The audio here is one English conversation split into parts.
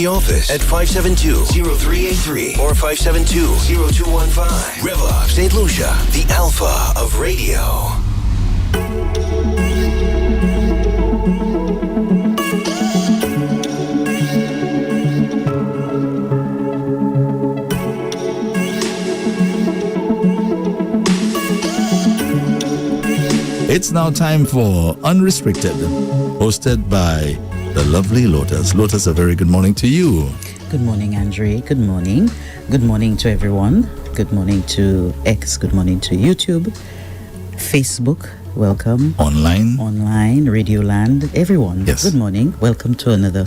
The office at 572-0383 or 572-0215. REV-UP St. Lucia, the alpha of radio. It's now time for Unrestricted, hosted by the lovely Lotus. Lotus, a very good morning to you. Good morning, Andre. Good morning. Good morning to everyone. Good morning to X. Good morning to YouTube, Facebook. Welcome. Online, Radioland, everyone. Yes. Good morning. Welcome to another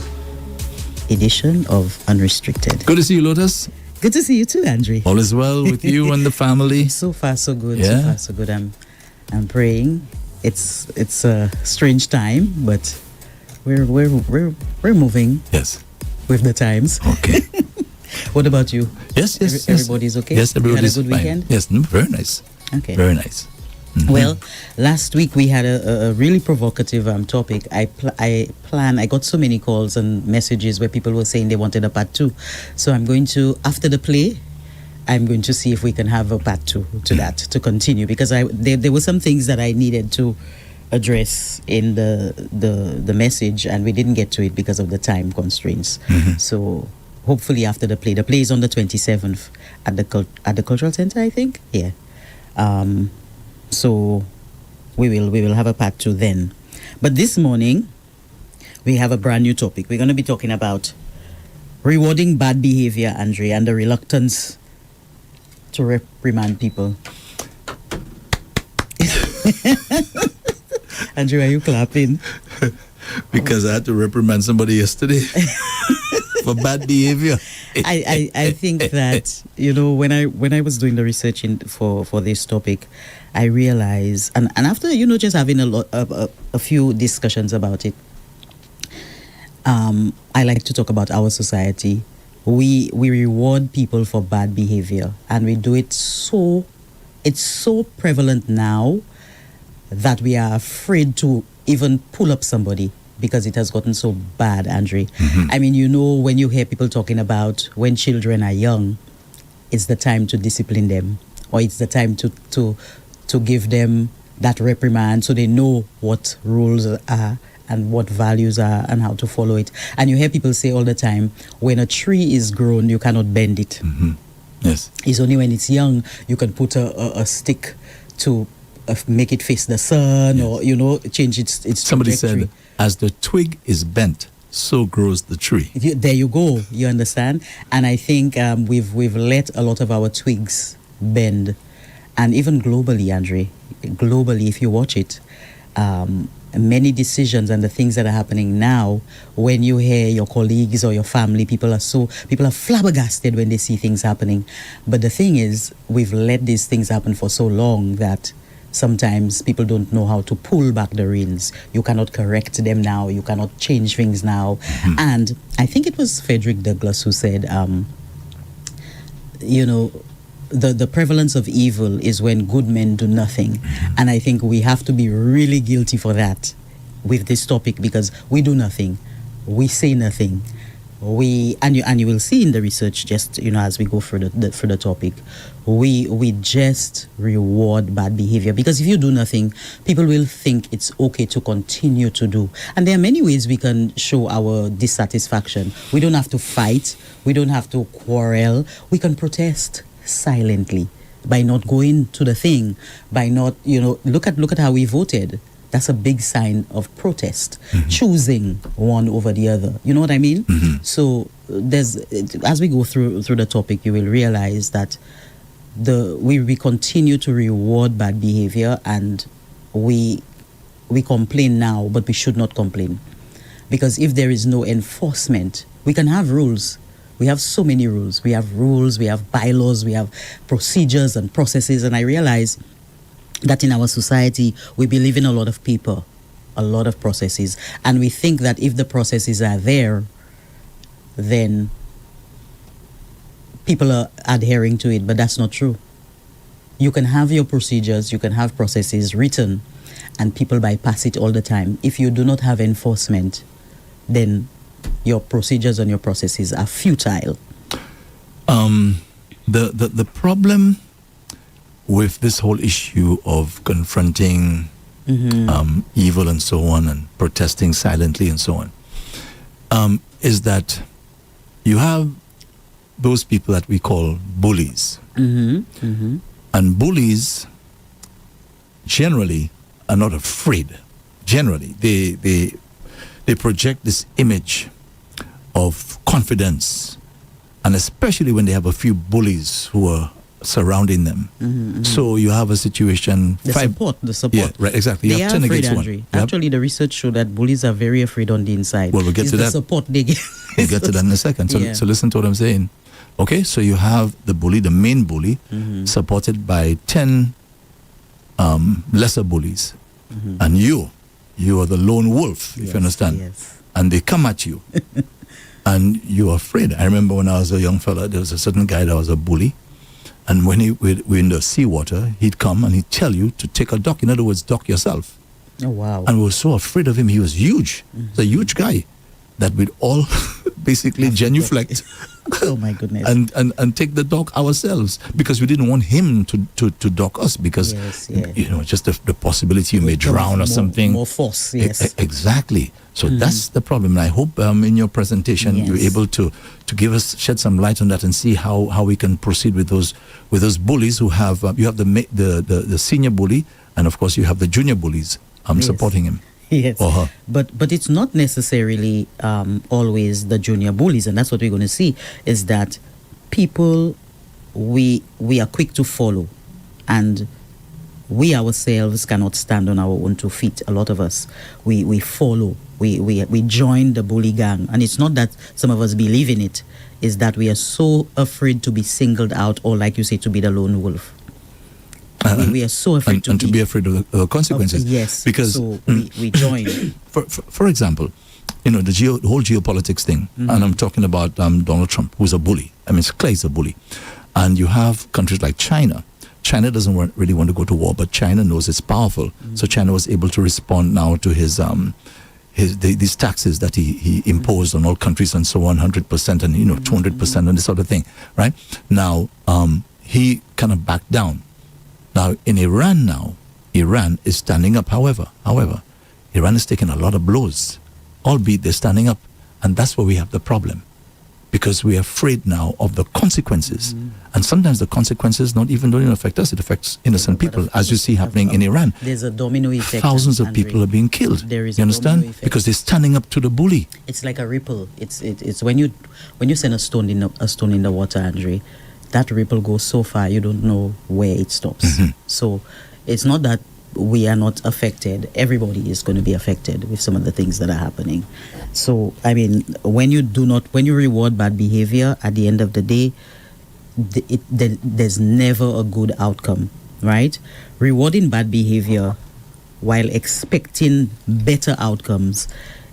edition of Unrestricted. Good to see you, Lotus. Good to see you too, Andre. All is well with you and the family? So far, so good. Yeah. So far, so good. I'm praying. It's a strange time, but we're moving. Yes. With the times. Okay. What about you? Yes. Everybody's okay? Yes, everybody's You had a good fine. weekend? Yes, very nice. Okay. Very nice. Mm-hmm. Well, last week we had a really provocative topic. I got so many calls and messages where people were saying they wanted a part 2. So I'm going to, after the play, I'm going to see if we can have a part 2 to that, to continue, because there were some things that I needed to address in the message, and we didn't get to it because of the time constraints. Mm-hmm. So hopefully after the play is on the 27th at the Cultural Center, I think. Yeah. So we will have a part 2 then. But this morning we have a brand new topic. We're going to be talking about rewarding bad behavior, Andre, and the reluctance to reprimand people. Andrew, are you clapping? Because I had to reprimand somebody yesterday for bad behavior. I think that, when I was doing the research for this topic, I realized, and after just having a few discussions about it, I like to talk about our society. We reward people for bad behavior, and we do it it's so prevalent now that we are afraid to even pull up somebody because it has gotten so bad, Andre. Mm-hmm. I mean, when you hear people talking about when children are young, it's the time to discipline them, or it's the time to give them that reprimand so they know what rules are and what values are and how to follow it. And you hear people say all the time, when a tree is grown, you cannot bend it. Mm-hmm. Yes. It's only when it's young you can put a stick to make it face the sun, yes, or change its Somebody trajectory. said, as the twig is bent, so grows the tree. There you go. You understand? And I think we've let a lot of our twigs bend, and even globally, Andre. Globally, if you watch it, many decisions and the things that are happening now, when you hear your colleagues or your family, people are flabbergasted when they see things happening. But the thing is, we've let these things happen for so long that sometimes people don't know how to pull back the reins. You cannot correct them now. You cannot change things now. Mm-hmm. And I think it was Frederick Douglass who said, the prevalence of evil is when good men do nothing. Mm-hmm. And I think we have to be really guilty for that with this topic, because we do nothing. We say nothing. And you will see in the research, just as we go through the topic, we just reward bad behavior, because if you do nothing, people will think it's okay to continue to do. And there are many ways we can show our dissatisfaction. We don't have to fight. We don't have to quarrel. We can protest silently by not going to the thing, by not look at how we voted. That's a big sign of protest. Mm-hmm. Choosing one over the other. You know what I mean? Mm-hmm. So as we go through the topic, you will realize that we continue to reward bad behavior, and we complain now, but we should not complain, because if there is no enforcement, we can have rules. We have so many rules. We have rules. We have bylaws. We have procedures and processes. And I realize that in our society, we believe in a lot of people, a lot of processes. And we think that if the processes are there, then people are adhering to it. But that's not true. You can have your procedures, you can have processes written, and people bypass it all the time. If you do not have enforcement, then your procedures and your processes are futile? The problem with this whole issue of confronting evil and so on, and protesting silently and so on, is that you have those people that we call bullies. And bullies generally are not afraid. Generally, they project this image of confidence, and especially when they have a few bullies who are surrounding them. So you have a situation. The support. Yeah, right, exactly. You They have are 10 afraid, against Andre. 1. Yep. Actually, the research showed that bullies are very afraid on the inside. Well, we'll get It's to the that. support they get. We'll get to that in a second. So, Yeah. so listen to what I'm saying. Okay, so you have the bully, the main bully, supported by 10 lesser bullies. And you are the lone wolf, if you understand. Yes. And they come at you. And you're afraid. I remember when I was a young fella, there was a certain guy that was a bully. And when we're in the seawater, he'd come and he'd tell you to take a duck. In other words, duck yourself. Oh, wow. And we were so afraid of him. He was huge. He's a huge guy that we'd all basically genuflect Oh, my goodness. and take the dog ourselves, because we didn't want him to dock us, because Yes, yeah. you know, just the possibility you may It comes drown or more- something. More force, yes. Exactly. So that's the problem. And I hope in your presentation you're Yes. able to shed some light on that and see how we can proceed with those bullies who have you have the senior bully, and of course you have the junior bullies Yes. supporting him. Yes, or her. but it's not necessarily always the junior bullies, and that's what we're going to see, is that people we are quick to follow, and we ourselves cannot stand on our own 2 feet. A lot of us we follow, we join the bully gang, and it's not that some of us believe in it, is that we are so afraid to be singled out, or like you say, to be the lone wolf. We are so afraid and to be afraid of the consequences. Yes, because so we join. For example, you know, the whole geopolitics thing, and I'm talking about Donald Trump, who's a bully. I mean, it's clear he's a bully. And you have countries like China. China doesn't really want to go to war, but China knows it's powerful. So China was able to respond now to these taxes that he imposed on all countries and so on, 100% and 200% and this sort of thing, right? Now he kind of backed down. Now in Iran is standing up. However, Iran is taking a lot of blows, albeit they're standing up, and that's where we have the problem, because we are afraid now of the consequences, and sometimes the consequences don't even affect us; it affects innocent people, as you see happening in Iran. There's a domino effect. Thousands of Andre. people are being killed. There is you a understand? domino effect. Because they're standing up to the bully. It's like a ripple. It's when you send a stone in the water, Andre, that ripple goes so far you don't know where it stops. So it's not that we are not affected. Everybody is going to be affected with some of the things that are happening. So I mean, when you reward bad behavior, at the end of the day, there's never a good outcome, right? Rewarding bad behavior while expecting better outcomes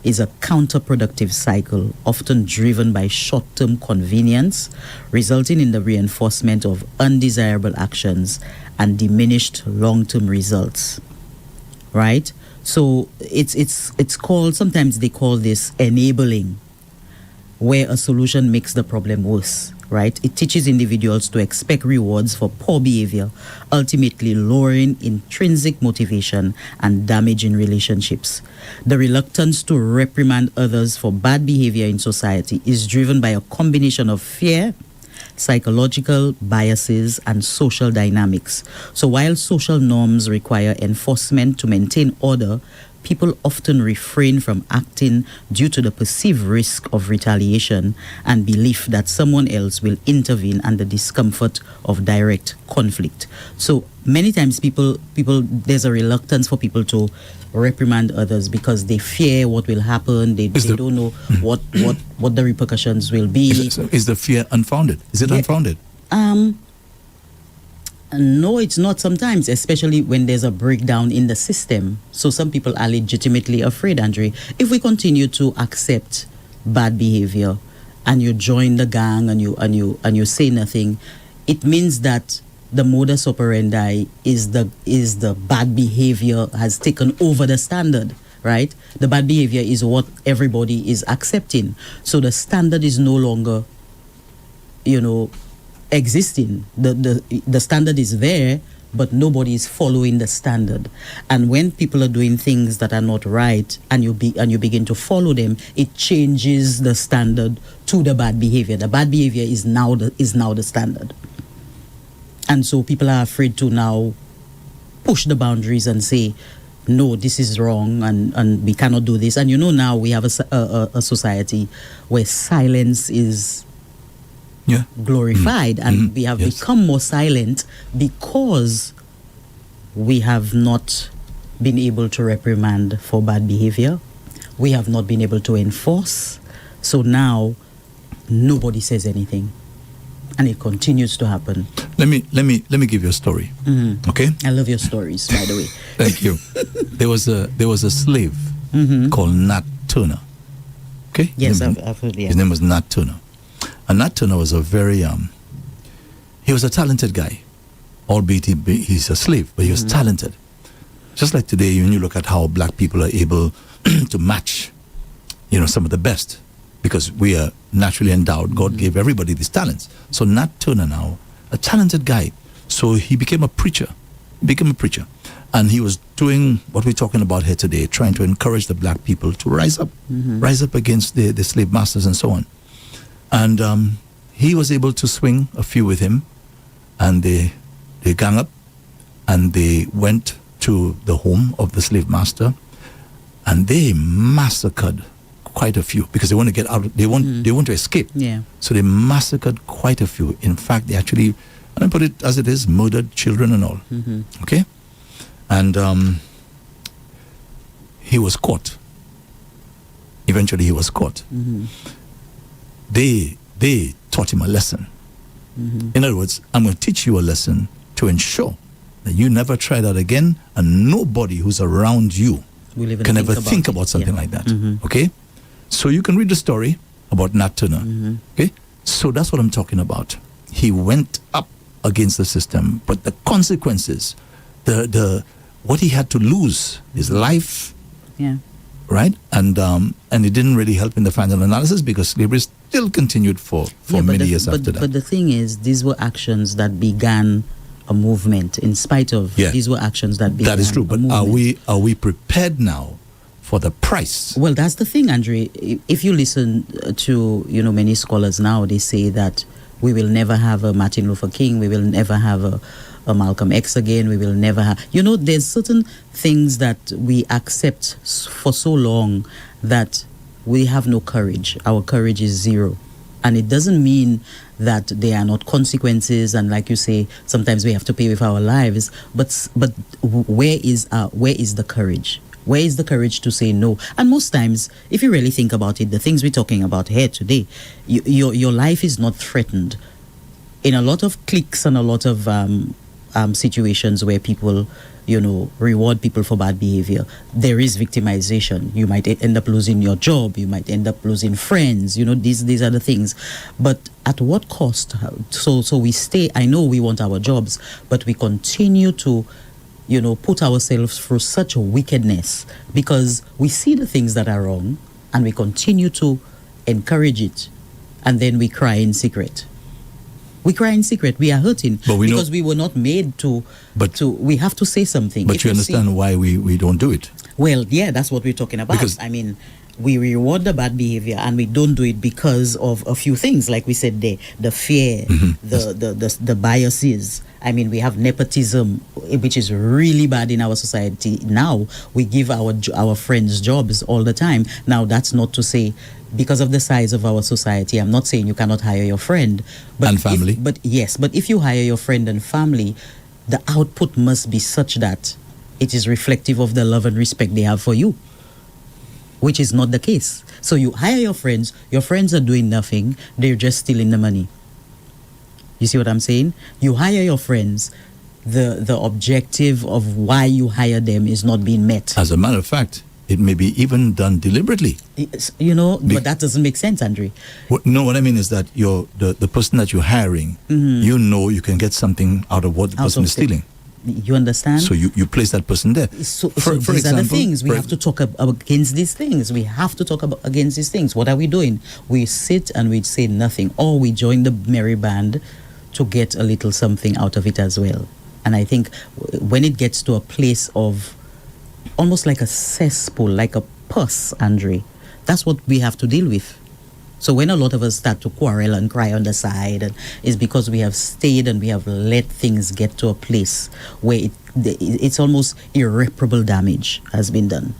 is a counterproductive cycle, often driven by short-term convenience, resulting in the reinforcement of undesirable actions and diminished long-term results. Right? So it's called, sometimes they call this enabling, where a solution makes the problem worse. Right? It teaches individuals to expect rewards for poor behavior, ultimately lowering intrinsic motivation and damaging relationships. The reluctance to reprimand others for bad behavior in society is driven by a combination of fear, psychological biases, and social dynamics. So while social norms require enforcement to maintain order, people often refrain from acting due to the perceived risk of retaliation and belief that someone else will intervene and the discomfort of direct conflict. So many times people there's a reluctance for people to reprimand others because they fear what will happen. They don't know what the repercussions will be. Is the fear unfounded? Is it unfounded? No, it's not sometimes, especially when there's a breakdown in the system. So some people are legitimately afraid, Andre. If we continue to accept bad behavior and you join the gang and you say nothing, it means that the modus operandi is the bad behavior has taken over the standard, right? The bad behavior is what everybody is accepting. So the standard is no longer, existing. The standard is there, but nobody is following the standard. And when people are doing things that are not right, and you begin to follow them, it changes the standard to the bad behavior. The bad behavior is now the standard. And so people are afraid to now push the boundaries and say, no, this is wrong, and we cannot do this. And now we have a society where silence is glorified, and we have become more silent because we have not been able to reprimand for bad behavior. We have not been able to enforce. So now nobody says anything, and it continues to happen. Let me give you a story. Okay? I love your stories, by the way. Thank you. There was a slave called Nat Turner. Okay? Yes, I've heard. Yeah. His name was Nat Turner. And Nat Turner was he was a talented guy, albeit he's a slave, but he was talented. Just like today, when you look at how black people are able to match, some of the best, because we are naturally endowed. God gave everybody these talents. So Nat Turner now, a talented guy, so he became a preacher. And he was doing what we're talking about here today, trying to encourage the black people to rise up against the slave masters and so on. And he was able to swing a few with him, and they gang up, and they went to the home of the slave master, and they massacred quite a few, because they want to get out. They want to escape. Yeah. So they massacred quite a few. In fact, they actually, and I put it as it is, murdered children and all. Okay, and he was caught. Eventually, he was caught. They taught him a lesson. In other words, I'm going to teach you a lesson to ensure that you never try that again, and nobody who's around you can ever think about something like that. Okay? So you can read the story about Nat Turner. Okay? So that's what I'm talking about. He went up against the system, but the consequences, the what he had to lose, his life, right? And it didn't really help in the final analysis, because slavery still continued for many years after that. But the thing is, these were actions that began a movement. In spite of these were actions that began. That is true. But are we prepared now for the price? Well, that's the thing, Andre. If you listen to many scholars now, they say that we will never have a Martin Luther King. We will never have a Malcolm X again. We will never have. There's certain things that we accept for so long that we have no courage. Our courage is zero. And it doesn't mean that there are not consequences, and like you say, sometimes we have to pay with our lives. But where is the courage? Where is the courage to say no? And most times, if you really think about it, the things we're talking about here today, your life is not threatened. In a lot of cliques and a lot of situations where people, reward people for bad behavior, there is victimization. You might end up losing your job. You might end up losing friends. These are the things. But at what cost? So we stay. I know we want our jobs, but we continue to put ourselves through such a wickedness because we see the things that are wrong and we continue to encourage it, and then we cry in secret. We cry in secret. We are hurting because we were not made to. But we have to say something. But you understand why we don't do it? Well, yeah, that's what we're talking about. Because we reward the bad behavior and we don't do it because of a few things, like we said there, the fear, the biases. We have nepotism, which is really bad in our society now. We give our friends jobs all the time. Now, that's not to say, because of the size of our society, I'm not saying you cannot hire your friend. And family. But if you hire your friend and family, the output must be such that it is reflective of the love and respect they have for you, which is not the case. So you hire your friends are doing nothing, they're just stealing the money. You see what I'm saying? You hire your friends, the objective of why you hire them is not being met. As a matter of fact, it may be even done deliberately. But that doesn't make sense, Andre. What I mean is that the person that you're hiring, you can get something out of what the person is stealing. You understand? So you place that person there. So these are the things. We have to talk against these things. We have to talk against these things. What are we doing? We sit and we say nothing, or we join the merry band to get a little something out of it as well. And I think when it gets to a place of almost like a cesspool, like a pus, Andre, that's what we have to deal with. So when a lot of us start to quarrel and cry on the side, and it's because we have stayed and we have let things get to a place where it's almost irreparable damage has been done.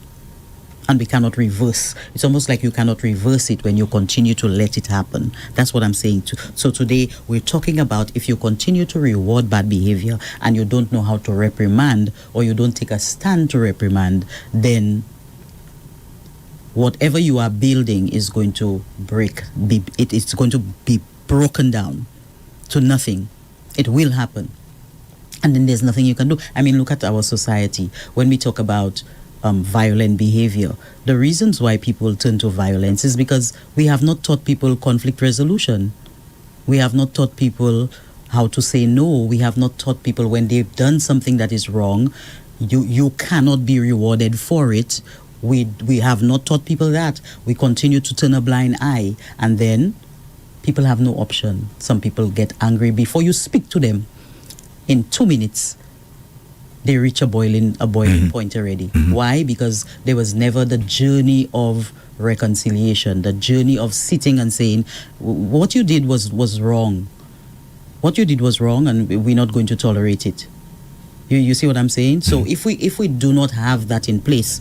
And we cannot reverse. It's almost like you cannot reverse it when you continue to let it happen. That's what I'm saying. So today we're talking about if you continue to reward bad behavior and you don't know how to reprimand, or you don't take a stand to reprimand, then whatever you are building is going to break. It's going to be broken down to nothing. It will happen. And then there's nothing you can do. I mean, look at our society. When we talk about violent behavior, the reasons why people turn to violence is because we have not taught people conflict resolution. We have not taught people how to say no. We have not taught people when they've done something that is wrong, you cannot be rewarded for it. We have not taught people that. We continue to turn a blind eye, and then people have no option. Some people get angry before you speak to them. In 2 minutes, they reach a boiling point already. Mm-hmm. Why? Because there was never the journey of reconciliation, the journey of sitting and saying, what you did was wrong. What you did was wrong, and we're not going to tolerate it. You see what I'm saying? So if we do not have that in place,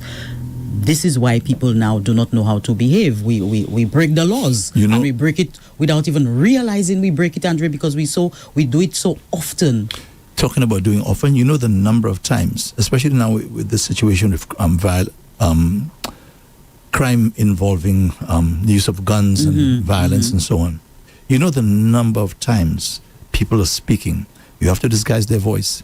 this is why people now do not know how to behave. We break the laws, and we break it without even realizing we break it, Andre, because we do it so often. Talking about doing often, the number of times, especially now with the situation of crime involving the use of guns and violence and so on. The number of times people are speaking. You have to disguise their voice.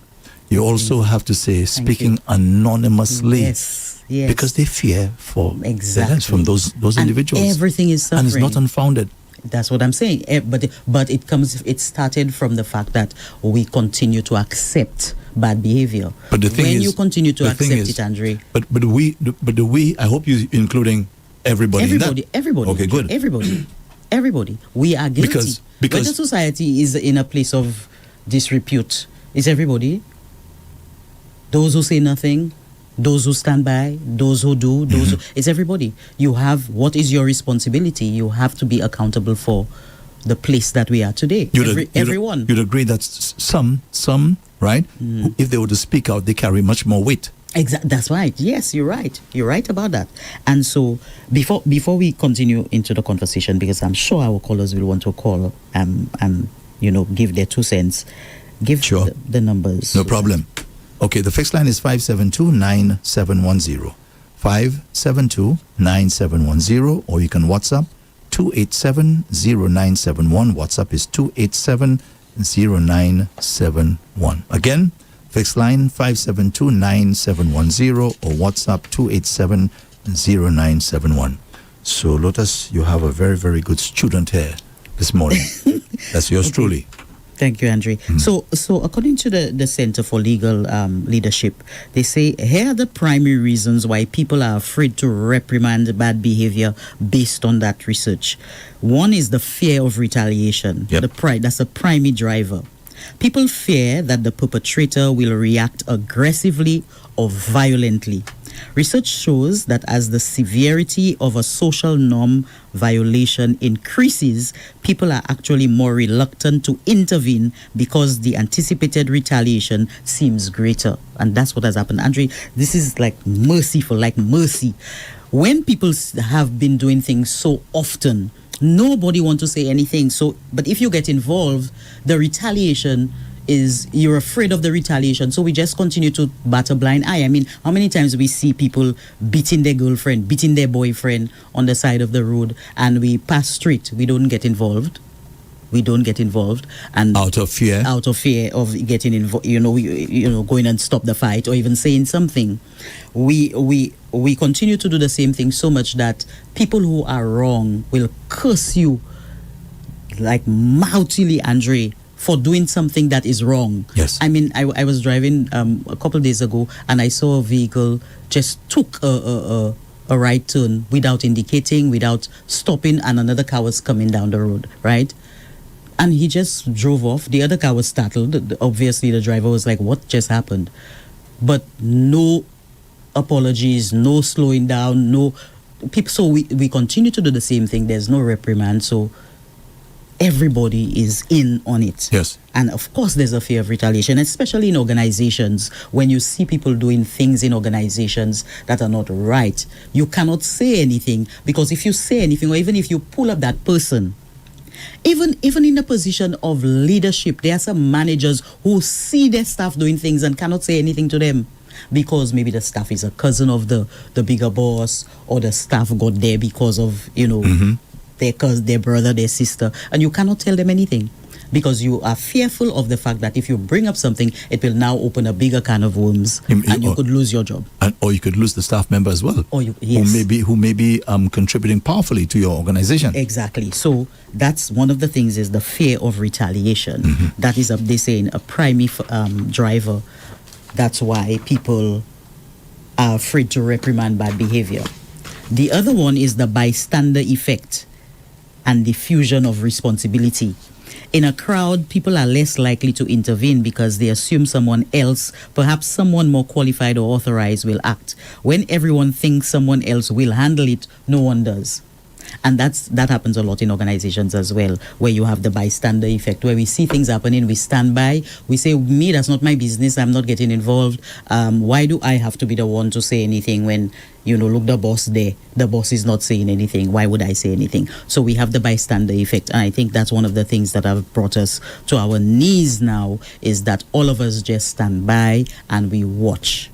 You also have to say speaking anonymously. Yes. Because they fear for violence from those and individuals. Everything is suffering. And it's not unfounded. That's what I'm saying. But it started from the fact that we continue to accept bad behavior. But the thing when is, you continue to accept it, Andre. But we, I hope you including everybody. Everybody. Okay, good. Everybody. We are guilty. Because when the society is in a place of disrepute, is everybody. Those who say nothing, those who stand by, those who do, it's everybody. You have, what is your responsibility? You have to be accountable for the place that we are today. Everyone. You'd agree that some, right? If they were to speak out, they carry much more weight. Exactly. That's right. Yes, you're right. You're right about that. And so before we continue into the conversation, because I'm sure our callers will want to call and give their 2 cents, give the numbers. No problem. Okay, the fixed line is 572-9710. 572-9710, or you can WhatsApp 287-0971. WhatsApp is 287-0971. Again, fixed line 572-9710, or WhatsApp 287-0971. So, Lotus, you have a very, very good student here this morning. That's yours truly. Thank you, Andre. So according to the Center for Legal Leadership, they say here are the primary reasons why people are afraid to reprimand bad behavior based on that research. One is the fear of retaliation. Yep. That's a primary driver. People fear that the perpetrator will react aggressively or violently. Research shows that as the severity of a social norm violation increases, people are actually more reluctant to intervene because the anticipated retaliation seems greater. And that's what has happened. Andre, this is like merciful, like mercy. When people have been doing things so often, nobody wants to say anything. But if you get involved, the retaliation is, you're afraid of the retaliation, so we just continue to bat a blind eye. I mean, how many times we see people beating their girlfriend, beating their boyfriend on the side of the road, and we pass straight. We don't get involved, and out of fear of getting involved, going and stop the fight or even saying something. We continue to do the same thing so much that people who are wrong will curse you like moutily, Andre, for doing something that is wrong. Yes. I mean, I was driving a couple of days ago, and I saw a vehicle just took a right turn without indicating, without stopping, and another car was coming down the road, right? And he just drove off. The other car was startled. Obviously, the driver was like, what just happened? But no apologies, no slowing down, no people. So we continue to do the same thing. There's no reprimand. So everybody is in on it. Yes. And of course, there's a fear of retaliation, especially in organizations. When you see people doing things in organizations that are not right, you cannot say anything, because if you say anything, or even if you pull up that person, even in a position of leadership, there are some managers who see their staff doing things and cannot say anything to them, because maybe the staff is a cousin of the bigger boss, or the staff got there because of, their cousin, their brother, their sister, and you cannot tell them anything because you are fearful of the fact that if you bring up something, it will now open a bigger can of worms, and you could lose your job, or you could lose the staff member as well, or yes, who may be contributing powerfully to your organization. Exactly. So that's one of the things, is the fear of retaliation. That is, they say, a primary driver. That's why people are afraid to reprimand bad behavior. The other one is the bystander effect and diffusion of responsibility. In a crowd, people are less likely to intervene because they assume someone else, perhaps someone more qualified or authorized, will act. When everyone thinks someone else will handle it, no one does. And that happens a lot in organizations as well, where you have the bystander effect, where we see things happening, we stand by, we say, me, that's not my business, I'm not getting involved. Why do I have to be the one to say anything when, look, the boss there, the boss is not saying anything, why would I say anything? So we have the bystander effect, and I think that's one of the things that have brought us to our knees now, is that all of us just stand by and we watch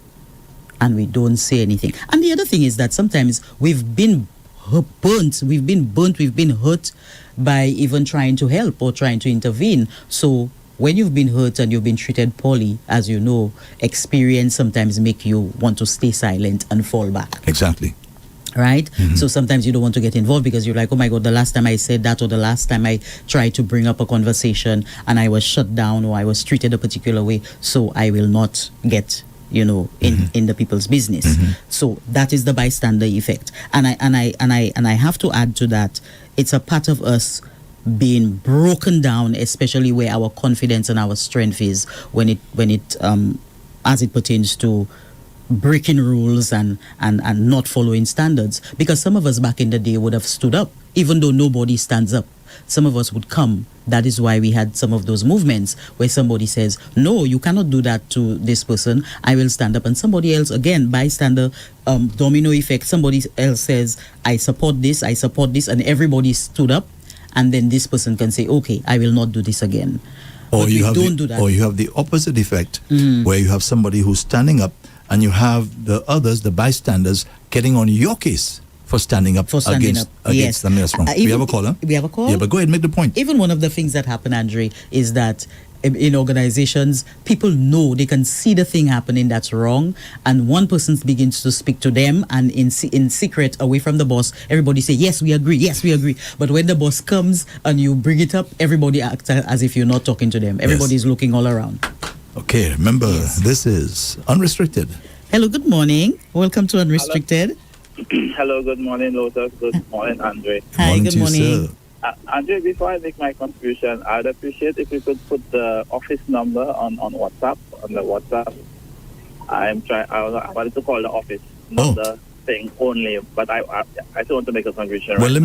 and we don't say anything. And the other thing is that sometimes we've been burnt, we've been hurt by even trying to help or trying to intervene. So when you've been hurt and you've been treated poorly, as you know, experience sometimes make you want to stay silent and fall back. Exactly. Right? So sometimes you don't want to get involved because you're like, oh my God, the last time I said that, or the last time I tried to bring up a conversation and I was shut down, or I was treated a particular way, so I will not get in the people's business. So that is the bystander effect. And I have to add to that, it's a part of us being broken down, especially where our confidence and our strength is, when it as it pertains to breaking rules and not following standards. Because some of us back in the day would have stood up, even though nobody stands up. Some of us would come. That is why we had some of those movements where somebody says, no, you cannot do that to this person, I will stand up. And somebody else, again, bystander, domino effect, somebody else says, I support this, and everybody stood up. And then this person can say, okay, I will not do this again. Or but you have don't do that. Or you have the opposite effect, where you have somebody who's standing up, and you have the others, the bystanders, getting on your case for standing up against yes. something that's wrong. We have a caller? We have a call? Yeah, but go ahead, make the point. Even one of the things that happen, Andre, is that in organizations, people know, they can see the thing happening that's wrong, and one person begins to speak to them, and in secret, away from the boss, everybody say, yes, we agree. But when the boss comes and you bring it up, everybody acts as if you're not talking to them. Everybody's looking all around. Okay, remember, this is Unrestricted. Hello, good morning. Welcome to Unrestricted. Hello, good morning, Lotus. Good morning, Andre. Hi, good morning. You, Andre, before I make my contribution, I'd appreciate if you could put the office number on WhatsApp, on the WhatsApp. I wanted to call the office, not the thing only, but I still want to make a contribution. Well,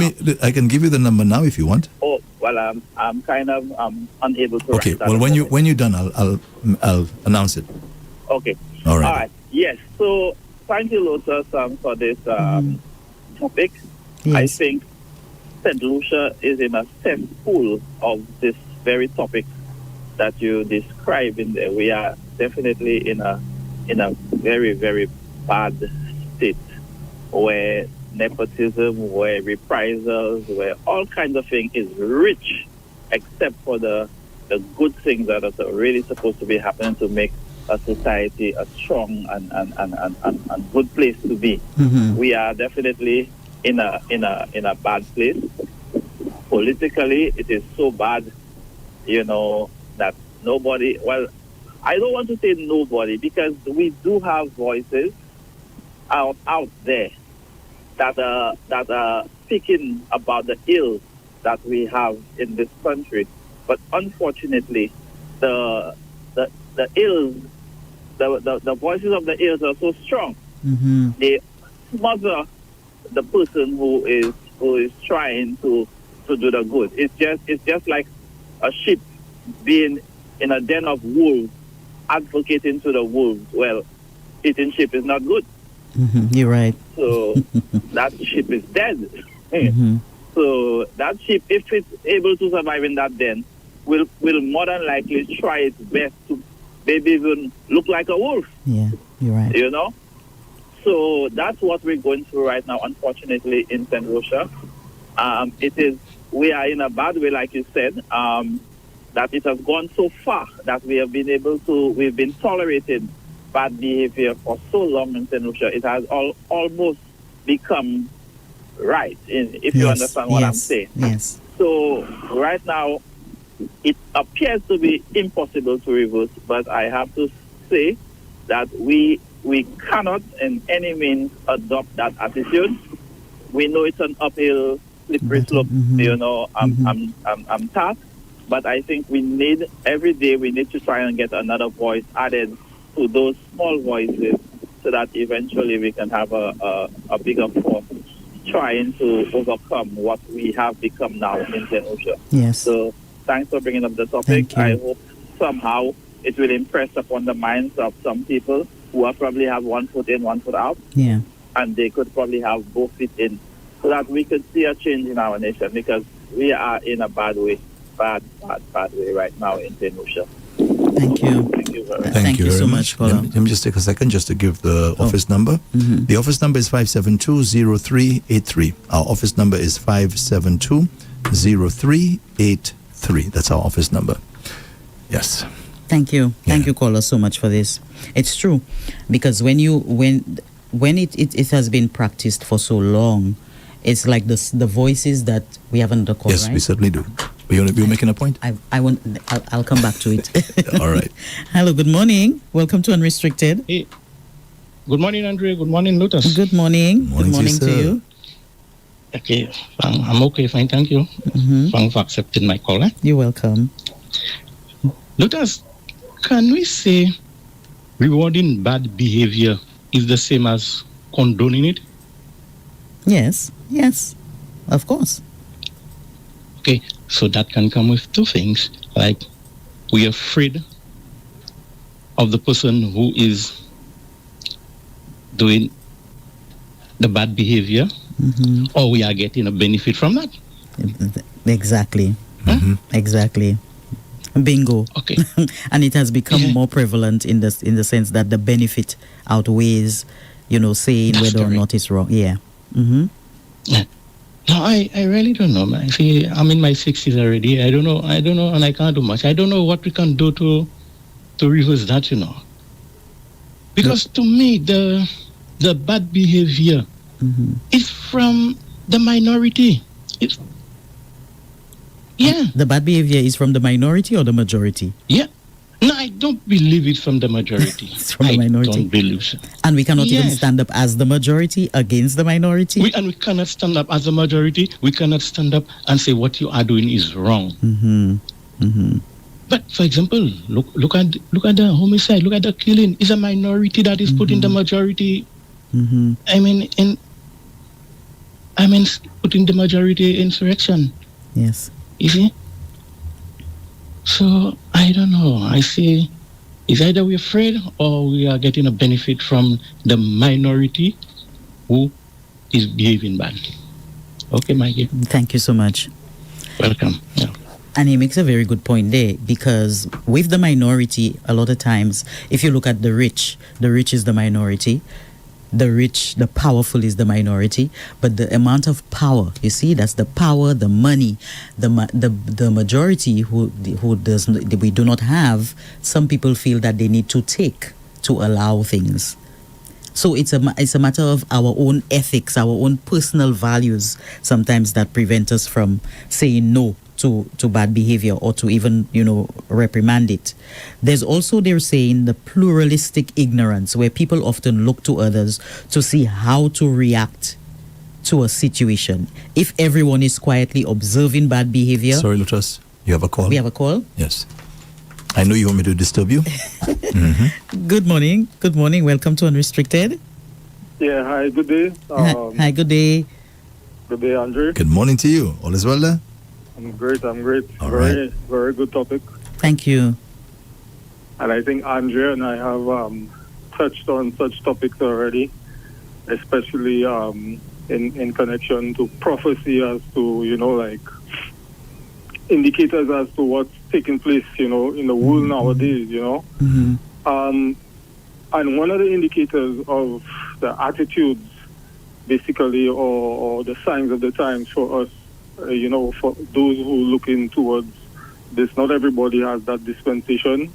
I can give you the number now if you want. Oh, well, I'm kind of unable to. Okay, well, when you're done, I'll announce it. Okay. All right. All right. Yes. So thank you, Lotus, for this topic. Yes. I think St. Lucia is in a cesspool of this very topic that you describe in there. We are definitely in a very, very bad state where nepotism, where reprisals, where all kinds of things is rich, except for the good things that are really supposed to be happening to make a society a strong and good place to be. We are definitely in a bad place. Politically, it is so bad. that nobody, well, I don't want to say nobody, because we do have voices out there that are speaking about the ills that we have in this country. But unfortunately, the ills, the voices of the ills are so strong. Mm-hmm. They smother the person who is trying to do the good. It's just like a sheep being in a den of wolves, advocating to the wolves. Well, eating sheep is not good. Mm-hmm. You're right. So that sheep is dead. Mm-hmm. So that sheep, if it's able to survive in that den, will more than likely try its best to maybe even look like a wolf. Yeah, you're right. You know? So that's what we're going through right now, unfortunately, in St. Lucia. We are in a bad way, like you said, that it has gone so far that we've been tolerating bad behavior for so long in St. Lucia. It has almost become right, if you understand what I'm saying. Yes. So right now, it appears to be impossible to reverse, but I have to say that we cannot in any means adopt that attitude. We know it's an uphill, slippery slope, I'm tasked, but I think every day we need to try and get another voice added to those small voices so that eventually we can have a bigger force trying to overcome what we have become now in St. Lucia. Yes. So thanks for bringing up the topic. I hope somehow it will impress upon the minds of some people who probably have one foot in, one foot out. Yeah. And they could probably have both feet in, so that we could see a change in our nation, because we are in a bad way right now in St. Lucia. Thank you. Thank you very much. Thank you so much, caller. Let me just take a second just to give the office number. Mm-hmm. The office number is 572-0383. Our office number is 572-0383. That's our office number. Yes. Thank you. Thank you, caller, so much for this. It's true, because when it has been practiced for so long, it's like the voices that we have under call, yes, right? we certainly do. You're making a point? I'll come back to it. All right. Hello, good morning. Welcome to Unrestricted. Hey. Good morning, Andre. Good morning, Lotus. Good morning. Good morning to you. Okay, I'm okay, fine, thank you. Mm-hmm. Thanks for accepting my call. You're welcome. Lotus, can we say rewarding bad behavior is the same as condoning it? Yes, of course. Okay, so that can come with two things. Like, we are afraid of the person who is doing the bad behavior, Mm-hmm. or we are getting a benefit from that. Exactly. Mm-hmm. Exactly. Bingo. Okay. And it has become more prevalent in the sense that the benefit outweighs, saying That's whether or correct. not it's wrong. Yeah. Mm-hmm. Yeah. No, I really don't know. Man. See, I'm in my 60s already. I don't know, and I can't do much. I don't know what we can do to reverse that, Because to me, the bad behavior Mm-hmm. is from the minority. The bad behavior is from the minority or the majority? Yeah. No, I don't believe it's from the majority. It's from the minority. I don't believe so. And we cannot even Yes. stand up as the majority against the minority? We cannot stand up as a majority. We cannot stand up and say what you are doing is wrong. Mm-hmm. Mm-hmm. But for example, look at the homicide. Look at the killing. It's a minority that is putting the majority. Mm-hmm. Putting the majority insurrection. Yes. You see? So I don't know. I see it's either we're afraid or we are getting a benefit from the minority who is behaving bad. Okay, Mikey. Thank you so much. Welcome. Yeah. And he makes a very good point there, because with the minority, a lot of times, if you look at the rich is the minority. The rich, the powerful is the minority, but the amount of power, you see, that's the power, the money, the majority who we do not have. Some people feel that they need to take to allow things. So it's a matter of our own ethics, our own personal values sometimes that prevent us from saying no to bad behavior or to even, reprimand it. There's also, they're saying, the pluralistic ignorance, where people often look to others to see how to react to a situation. If everyone is quietly observing bad behavior. Sorry, Lotus, you have a call? We have a call? Yes. I know you want me to disturb you. Mm-hmm. Good morning. Good morning. Welcome to Unrestricted. Yeah, hi, good day. Hi, good day. Good day, Andre. Good morning to you. All is well there? I'm great. All very, right. very good topic. Thank you. And I think Andre and I have touched on such topics already, especially in connection to prophecy as to, indicators as to what's taking place, in the world nowadays, Mm-hmm. And one of the indicators of the attitudes, basically, or the signs of the times for us, for those who are looking towards this, not everybody has that dispensation,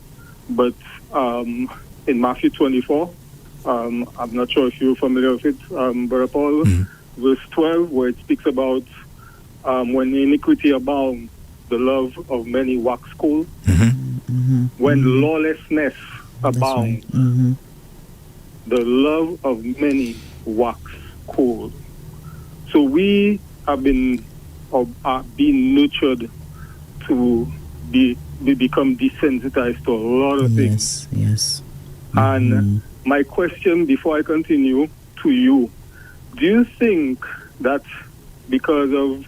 but in Matthew 24, I'm not sure if you're familiar with it, Brother Paul, verse 12, where it speaks about when iniquity abounds, the love of many wax cold. When lawlessness abounds, the love of many wax cold. So we have been are being nurtured to become desensitized to a lot of things. Yes. And my question before I continue to you, do you think that because of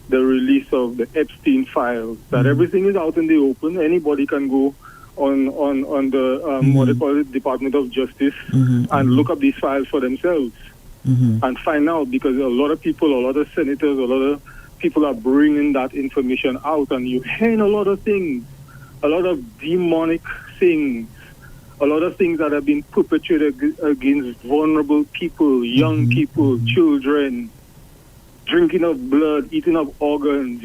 the release of the Epstein files, that everything is out in the open, anybody can go on the what they call it, Department of Justice, and look up these files for themselves and find out, because a lot of people, a lot of senators, a lot of people are bringing that information out, and you're hearing a lot of things, a lot of demonic things, a lot of things that have been perpetrated against vulnerable people, young people, children, drinking of blood, eating of organs,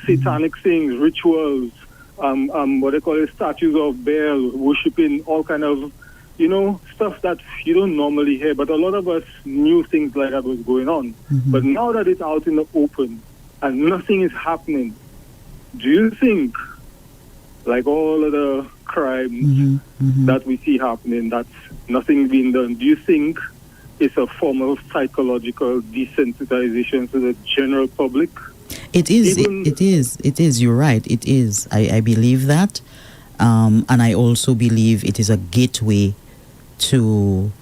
satanic things, rituals, what they call it, statues of Baal, worshipping all kind of, stuff that you don't normally hear. But a lot of us knew things like that was going on. But now that it's out in the open and nothing is happening, do you think, like all of the crimes that we see happening, that's nothing being done, do you think it's a form of psychological desensitization to the general public? It is. It is. You're right. It is. I believe that. And I also believe it is a gateway to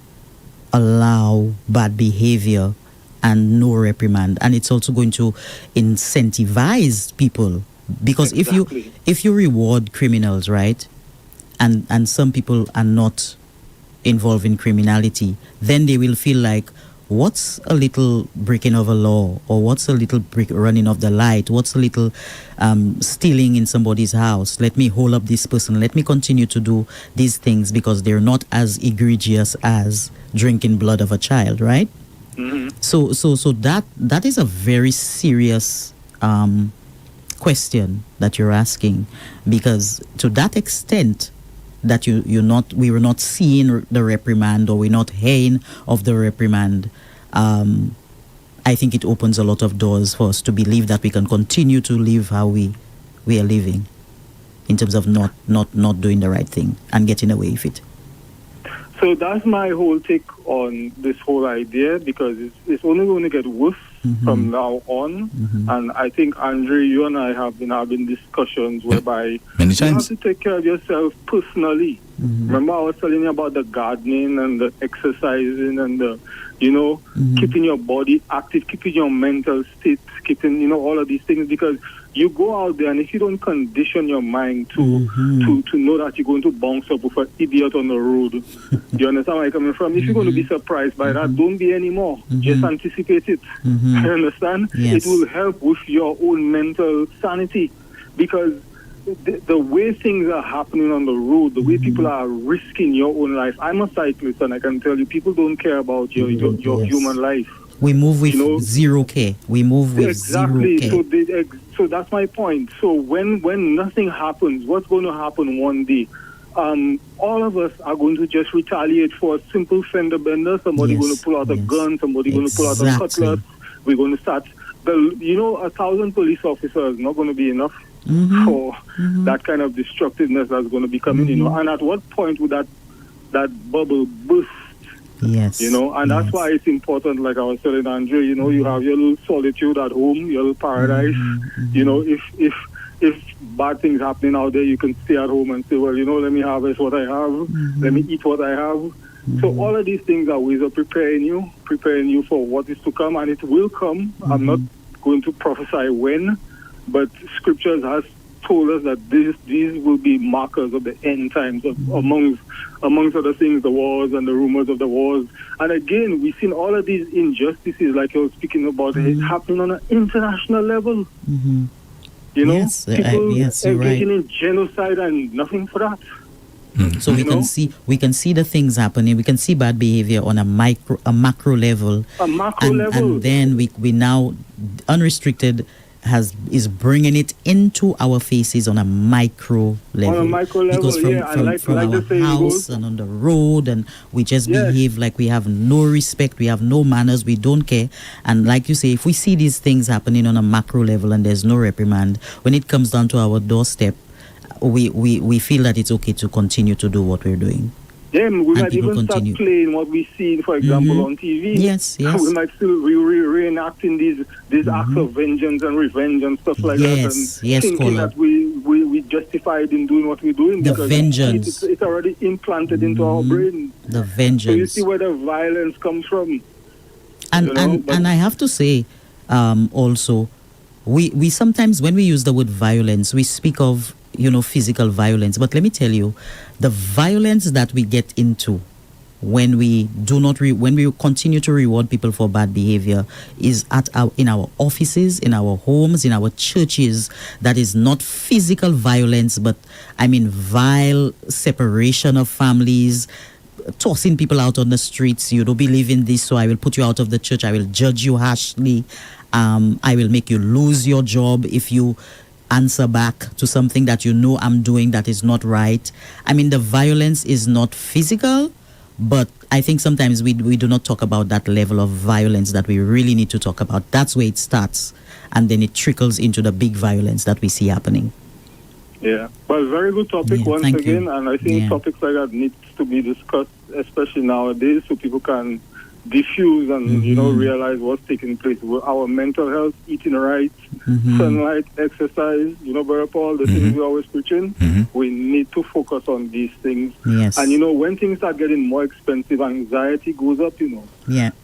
allow bad behavior and no reprimand. And it's also going to incentivize people. Because if you reward criminals, right, and some people are not involved in criminality, then they will feel like, what's a little breaking of a law, or what's a little running of the light, what's a little stealing in somebody's house? Let me hold up this person. Let me continue to do these things because they're not as egregious as drinking blood of a child, right? So that is a very serious question that you're asking, because to that extent that we were not seeing the reprimand, or we're not hearing of the reprimand, I think it opens a lot of doors for us to believe that we can continue to live how we are living, in terms of not doing the right thing and getting away with it. So that's my whole take on this whole idea, because it's only going to get worse from now on. And I think, Andre, you and I have been having discussions whereby many you times have to take care of yourself personally. Remember I was telling you about the gardening and the exercising and the, keeping your body active, keeping your mental state, keeping, all of these things, because you go out there and if you don't condition your mind to know that you're going to bounce up with an idiot on the road, you understand where I'm coming from? If you're going to be surprised by that, don't be anymore. Just anticipate it. You understand? Yes. It will help with your own mental sanity, because the way things are happening on the road, the way people are risking your own life. I'm a cyclist, and I can tell you, people don't care about your human life. We move with zero care. We move with exactly. zero care. So that's my point. So when nothing happens, what's going to happen one day? All of us are going to just retaliate for a simple fender bender. Somebody's going to pull out a gun. Somebody's going to pull out a cutlass. We're going to start. 1,000 police officers not going to be enough. for that kind of destructiveness that's going to be coming, and at what point would that bubble burst? Yes. And that's why it's important, like I was telling Andre, you have your little solitude at home, your little paradise. If bad things happening out there, you can stay at home and say, well, let me harvest what I have, let me eat what I have. So all of these things are ways of preparing you for what is to come, and it will come. I'm not going to prophesy when, but scriptures has told us that these will be markers of the end times, amongst other things, the wars and the rumors of the wars. And again, we've seen all of these injustices, like I was speaking about, happening on an international level. Yes, people engaging right. in genocide and nothing for that. So we can see the things happening. We can see bad behavior on a macro level. And then we now Unrestricted is bringing it into our faces on a micro level. On a micro level, because from our house and on the road, and we just behave like we have no respect, we have no manners, we don't care. And like you say, if we see these things happening on a macro level and there's no reprimand, when it comes down to our doorstep, we feel that it's okay to continue to do what we're doing. Yeah, we might even start playing what we see, for example, on TV. Yes. We might still reenacting these acts of vengeance and revenge and stuff like that, and thinking that we justified in doing what we're doing, because vengeance. It's already implanted into our brain. The vengeance. So you see where the violence comes from. And I have to say, also, we sometimes, when we use the word violence, we speak of physical violence. But let me tell you, the violence that we get into when we when we continue to reward people for bad behavior is in our offices, in our homes, in our churches. That is not physical violence, but vile separation of families, tossing people out on the streets. You don't believe in this, so I will put you out of the church. I will judge you harshly. I will make you lose your job if you answer back to something that I'm doing that is not right. The violence is not physical, but I think sometimes we do not talk about that level of violence that we really need to talk about. That's where it starts, and then it trickles into the big violence that we see happening. Yeah, well, very good topic once again, and I think topics like that needs to be discussed, especially nowadays, so people can diffuse and realize what's taking place with our mental health, eating right, sunlight, exercise, Brother Paul, the things we always preaching. We need to focus on these things. Yes. And when things start getting more expensive, anxiety goes up,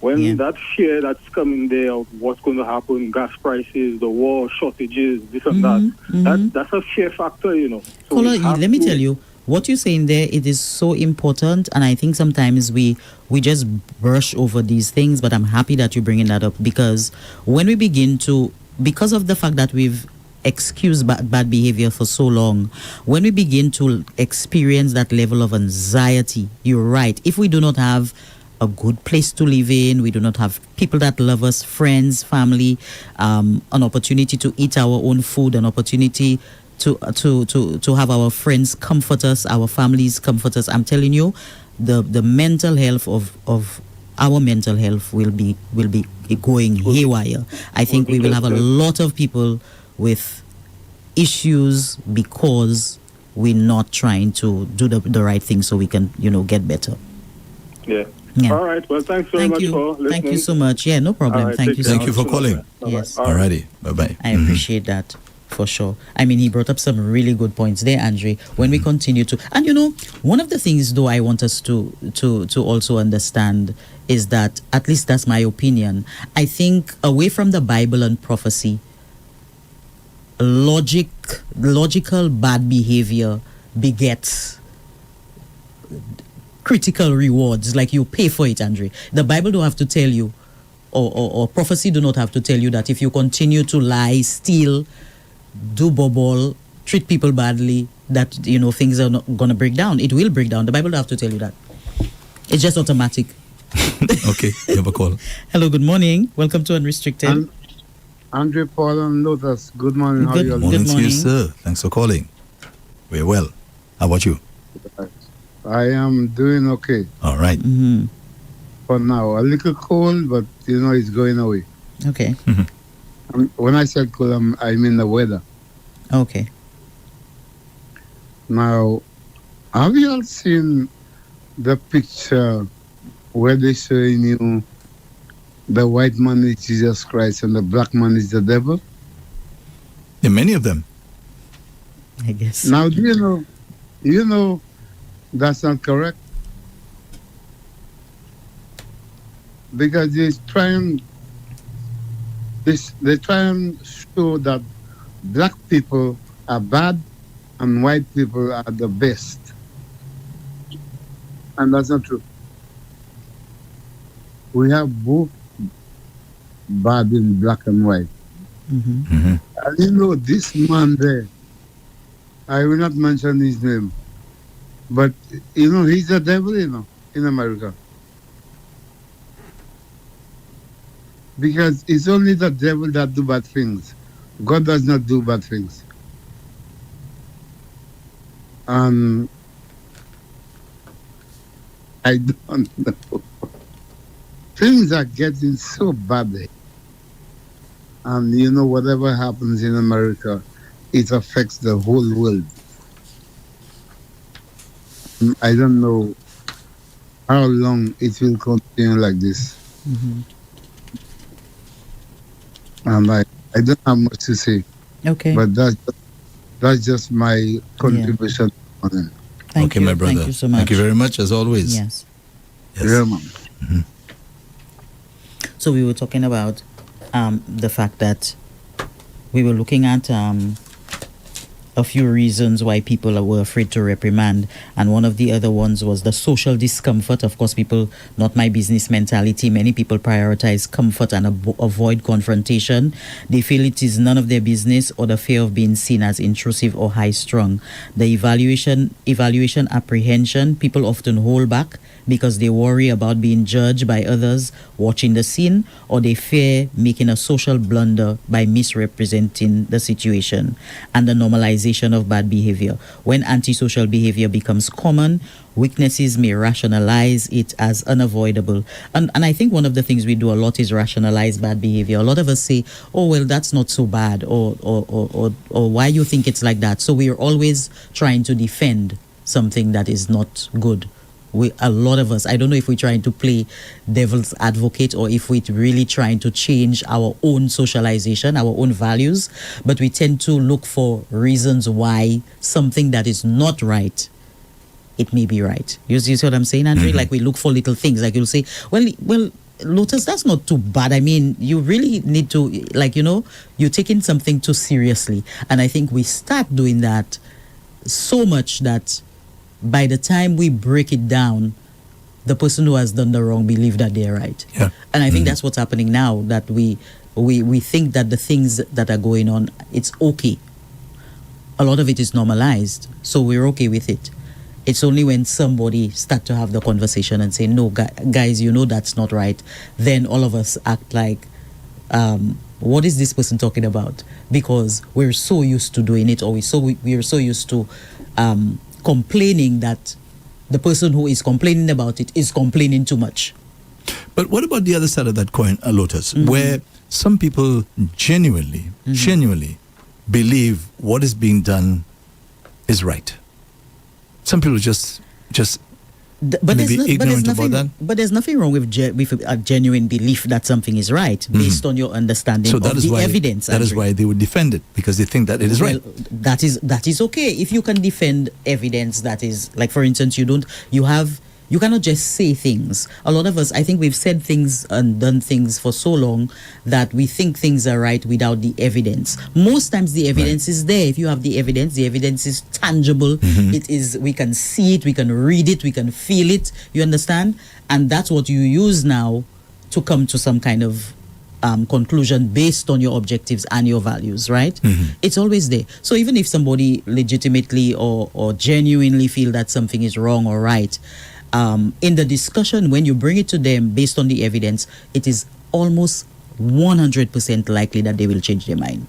when that fear that's coming there of what's going to happen, gas prices, the war, shortages, this and that, that's a fear factor, So Kola, let me tell you, what you're saying there, it is so important, and I think sometimes we just brush over these things, but I'm happy that you're bringing that up, because when we begin to, because of the fact that we've excused bad behavior for so long, when we begin to experience that level of anxiety, you're right, if we do not have a good place to live in, we do not have people that love us, friends, family, an opportunity to eat our own food, an opportunity to have our friends comfort us, our families comfort us, I'm telling you, the mental health of our mental health will be going haywire. I think we will have a lot of people with issues because we're not trying to do the right thing so we can, get better. Yeah. All right. Well, thanks very much for listening. Thank you so much. Yeah, no problem. Right, Thank you so much. Thank you for calling. Yes. Alrighty. Bye-bye. I appreciate that. For sure. He brought up some really good points there, Andre. When we continue to, and one of the things though I want us to also understand is that, at least that's my opinion, I think away from the Bible and prophecy, logical bad behavior begets critical rewards. Like, you pay for it, Andre. The Bible don't have to tell you, or prophecy do not have to tell you that if you continue to lie, steal, do bubble, treat people badly, that things are not gonna break down. It will break down. The Bible don't have to tell you that. It's just automatic. Okay, you have a call. Hello, good morning. Welcome to Unrestricted. Andre, Paul, and Lotus. Good morning. How are you? Good morning to you, sir. Thanks for calling. We're well. How about you? I am doing okay. All right. For now, a little cold, but it's going away. Okay. When I said cold, I mean the weather. Okay. Now, have you all seen the picture where they showing you the white man is Jesus Christ and the black man is the devil? There are many of them. I guess. Now, do you know that's not correct? Because they try and show that black people are bad and white people are the best. And that's not true. We have both bad in black and white. Mm-hmm. And you know, this man there, I will not mention his name, but you know, he's the devil, in America. Because it's only the devil that do bad things. God does not do bad things. I don't know. Things are getting so bad. And you know, whatever happens in America, it affects the whole world. I don't know how long it will continue like this. Mm-hmm. And I don't have much to say. Okay. But that's just my contribution on it. Thank okay, you. my brother. Thank you so much. Thank you very much, as always. Yes. Yeah, man. Mhm. So we were talking about the fact that we were looking at a few reasons why people were afraid to reprimand, and one of the other ones was the social discomfort. Of course, people, not my business mentality. Many people prioritize comfort and avoid confrontation. They feel it is none of their business, or the fear of being seen as intrusive or high-strung. The evaluation apprehension, people often hold back because they worry about being judged by others watching the scene, or they fear making a social blunder by misrepresenting the situation. And the normalization of bad behavior. When antisocial behavior becomes common, witnesses may rationalize it as unavoidable. And I think one of the things we do a lot is rationalize bad behavior. A lot of us say, oh, well, that's not so bad, or why you think it's like that. So we are always trying to defend something that is not good. A lot of us, I don't know if we're trying to play devil's advocate or if we're really trying to change our own socialization, our own values, but we tend to look for reasons why something that is not right, it may be right. You see what I'm saying, Andre? Mm-hmm. Like we look for little things. Like you'll say, well, Lotus, that's not too bad. I mean, you really need to, like, you're taking something too seriously. And I think we start doing that so much that by the time we break it down, the person who has done the wrong believe that they're right. Yeah. And I think that's what's happening now, that we think that the things that are going on, it's okay. A lot of it is normalized, so we're okay with it. It's only when somebody start to have the conversation and say, no, guys, that's not right, then all of us act like, what is this person talking about? Because we're so used to doing it, or we're so used to complaining that the person who is complaining about it is complaining too much. But what about the other side of that coin, Lotus, where some people genuinely believe what is being done is right? Some people just but ignorant about that. But there's nothing wrong with a genuine belief that something is right based on your understanding of the evidence. That is why they would defend it, because they think that it is right. That is okay. If you can defend evidence that is, like, for instance, you cannot just say things. A lot of us, I think we've said things and done things for so long that we think things are right without the evidence. Most times the evidence is there. If you have the evidence is tangible. It is, we can see it, we can read it, we can feel it. You understand? And that's what you use now to come to some kind of conclusion based on your objectives and your values, right? It's always there. So even if somebody legitimately or genuinely feel that something is wrong or right, in the discussion, when you bring it to them based on the evidence, it is almost 100% likely that they will change their mind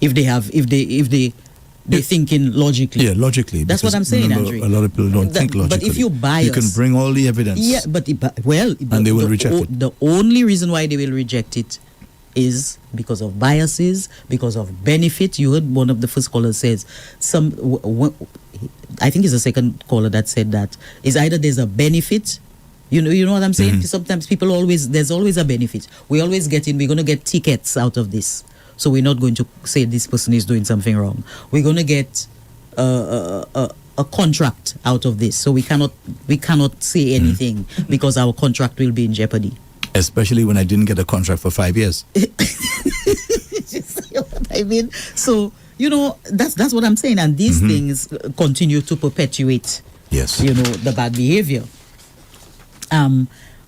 if they're thinking logically. Yeah, logically. That's what I'm saying, Andrew. A lot of people don't think logically. But if you bias, you can bring all the evidence. Yeah, and they will reject it. The only reason why they will reject it is because of biases, because of benefit. You heard one of the first callers says I think it's the second caller that said that is either there's a benefit. You know what I'm saying? Sometimes there's always a benefit. We're going to get tickets out of this. So we're not going to say this person is doing something wrong. We're going to get a contract out of this. So we cannot say anything because our contract will be in jeopardy. Especially when I didn't get a contract for 5 years. You see what I mean? So, that's what I'm saying. And these things continue to perpetuate, the bad behavior.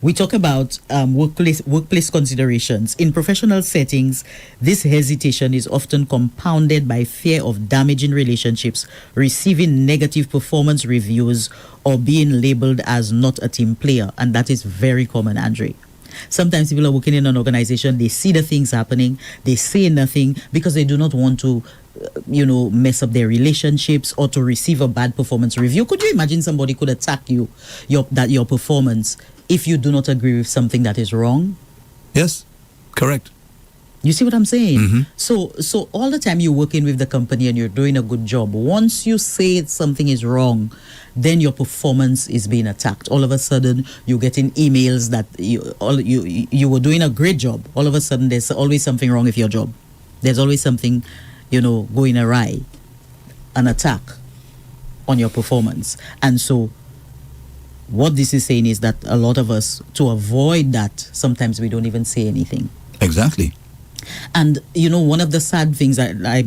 We talk about workplace considerations. In professional settings, this hesitation is often compounded by fear of damaging relationships, receiving negative performance reviews, or being labeled as not a team player. And that is very common, Andre. Sometimes people are working in an organization, they see the things happening, they say nothing because they do not want to, mess up their relationships or to receive a bad performance review. Could you imagine somebody could attack your performance if you do not agree with something that is wrong? Yes, correct. You see what I'm saying? So all the time you're working with the company and you're doing a good job, once you say something is wrong, then your performance is being attacked. All of a sudden, you're getting emails that you were doing a great job. All of a sudden, there's always something wrong with your job. There's always something, going awry, an attack on your performance. And so what this is saying is that a lot of us, to avoid that, sometimes we don't even say anything. Exactly. And, one of the sad things, I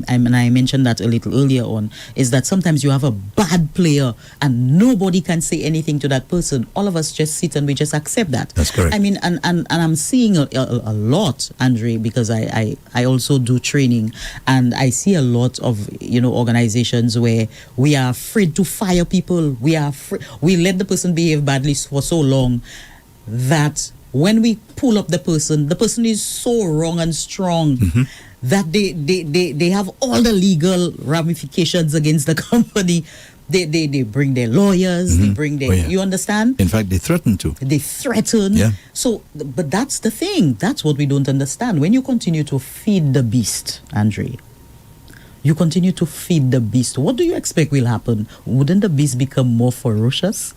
mentioned that a little earlier on, is that sometimes you have a bad player and nobody can say anything to that person. All of us just sit and we just accept that. That's correct. I mean, and I'm seeing a lot, Andre, because I also do training, and I see a lot of, organizations where we are afraid to fire people. We let the person behave badly for so long that when we pull up the person is so wrong and strong that they have all the legal ramifications against the company. They bring their lawyers, they bring their, you understand? In fact, they threaten to. They threaten. Yeah. So, but that's the thing. That's what we don't understand. When you continue to feed the beast, Andre, you continue to feed the beast, what do you expect will happen? Wouldn't the beast become more ferocious?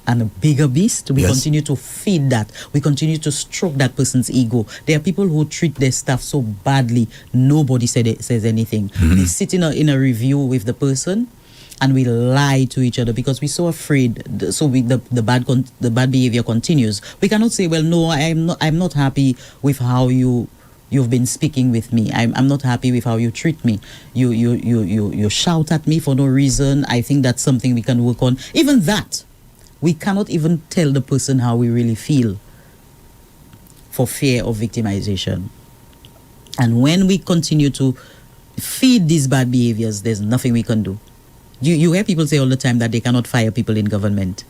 And a bigger beast? We continue to feed that. We continue to stroke that person's ego. There are people who treat their staff so badly, nobody says anything. They sit in a review with the person, and we lie to each other because we're so afraid. So the bad behavior continues. We cannot say, well, no, I'm not happy with how you've been speaking with me. I'm not happy with how you treat me. You shout at me for no reason. I think that's something we can work on. Even that, we cannot even tell the person how we really feel for fear of victimization. And when we continue to feed these bad behaviors, there's nothing we can do. You hear people say all the time that they cannot fire people in government.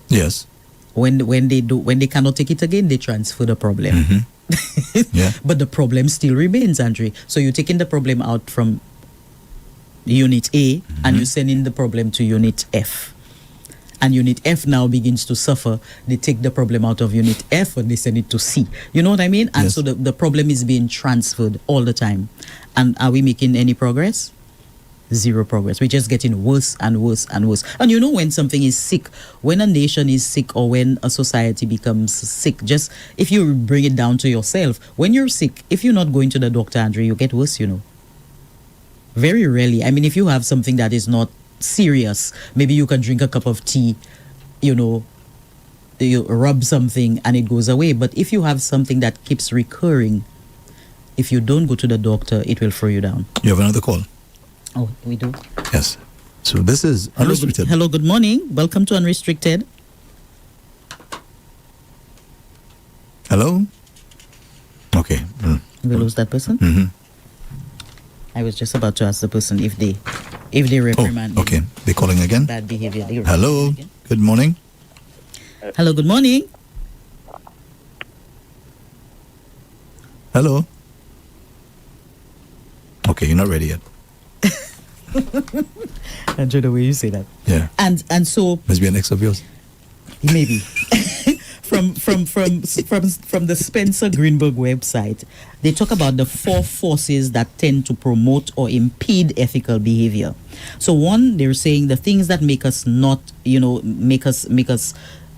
Yes. When they cannot take it again, they transfer the problem. Yeah. But the problem still remains, Andre. So you're taking the problem out from Unit A and you're sending the problem to Unit F. And Unit F now begins to suffer. They take the problem out of Unit F and they send it to C. You know what I mean? And so the problem is being transferred all the time. And are we making any progress? Zero progress. We're just getting worse and worse and worse. And when something is sick, when a nation is sick or when a society becomes sick, just if you bring it down to yourself, when you're sick, if you're not going to the doctor, Andre, you get worse, Very rarely. I mean, if you have something that is not serious, maybe you can drink a cup of tea, you rub something and it goes away. But if you have something that keeps recurring, if you don't go to the doctor, it will throw you down. You have another call? Oh, we do? Yes. So this is Unrestricted. Hello, good morning. Welcome to Unrestricted. Hello? Okay. We lose that person? I was just about to ask the person if they reprimand. Okay. They're calling again? Bad behavior. Hello. Good morning. Hello, good morning. Hello. Okay, you're not ready yet. I enjoy the way you say that. Yeah. And so must be an ex of yours. maybe. From from the Spencer Greenberg website, they talk about the 4 forces that tend to promote or impede ethical behavior. So one, they're saying the things that make us not, make us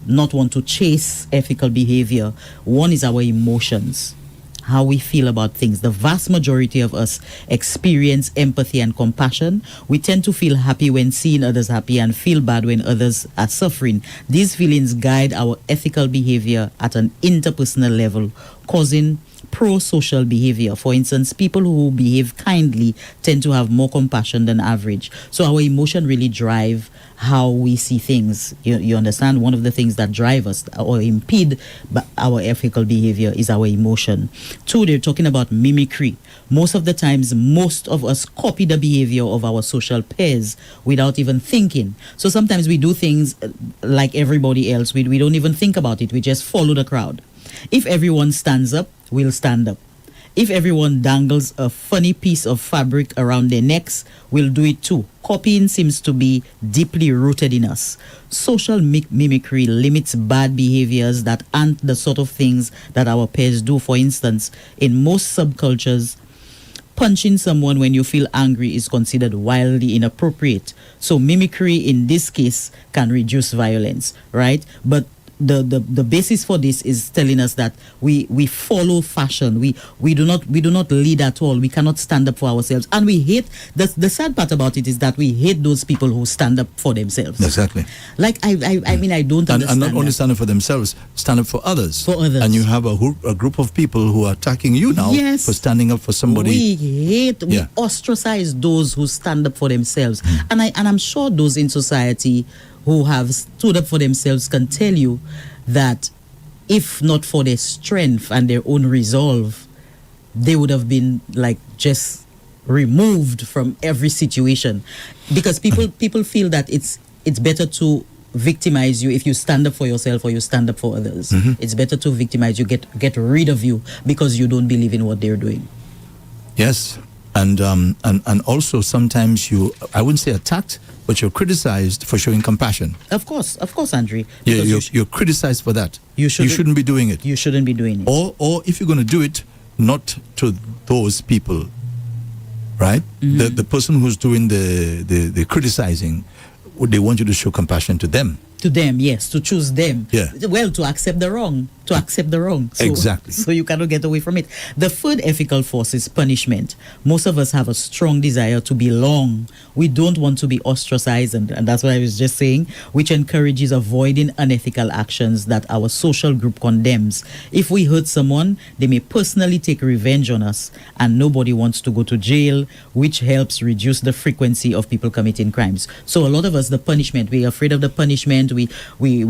not want to chase ethical behavior. One is our emotions, how we feel about things. The vast majority of us experience empathy and compassion. We tend to feel happy when seeing others happy and feel bad when others are suffering. These feelings guide our ethical behavior at an interpersonal level, causing pro-social behavior. For instance, people who behave kindly tend to have more compassion than average. So our emotion really drive how we see things. You understand? One of the things that drive us or impede our ethical behavior is our emotion. 2, they're talking about mimicry. Most of the times, most of us copy the behavior of our social peers without even thinking. So sometimes we do things like everybody else. We don't even think about it. We just follow the crowd. If everyone stands up, we'll stand up. If everyone dangles a funny piece of fabric around their necks, we'll do it too. Copying seems to be deeply rooted in us. Social mimicry limits bad behaviors that aren't the sort of things that our peers do. For instance, in most subcultures, punching someone when you feel angry is considered wildly inappropriate. So mimicry in this case can reduce violence, right? But the basis for this is telling us that we follow fashion. We do not lead at all. We cannot stand up for ourselves, and we hate the sad part about it is that we hate those people who stand up for themselves. Exactly. Like I mean, I don't understand. And not only stand up for themselves, stand up for others. For others. And you have a group of people who are attacking you now for standing up for somebody. We ostracize those who stand up for themselves. And I'm sure those in society who have stood up for themselves can tell you that if not for their strength and their own resolve, they would have been like just removed from every situation. Because people feel that it's better to victimize you if you stand up for yourself or you stand up for others. It's better to victimize you, get rid of you because you don't believe in what they're doing. Yes. And also sometimes I wouldn't say attacked, but you're criticized for showing compassion. Of course, Andre. You're criticized for that. You shouldn't be doing it. You shouldn't be doing it. Or if you're going to do it, not to those people, right? The person who's doing the criticizing, they want you to show compassion to them. To them, yes, to choose them. Yeah. Well, to accept the wrong. So, exactly. So you cannot get away from it. The third ethical force is punishment. Most of us have a strong desire to belong. We don't want to be ostracized, and that's what I was just saying, which encourages avoiding unethical actions that our social group condemns. If we hurt someone, they may personally take revenge on us, and nobody wants to go to jail, which helps reduce the frequency of people committing crimes. So a lot of us, the punishment, we're afraid of the punishment. We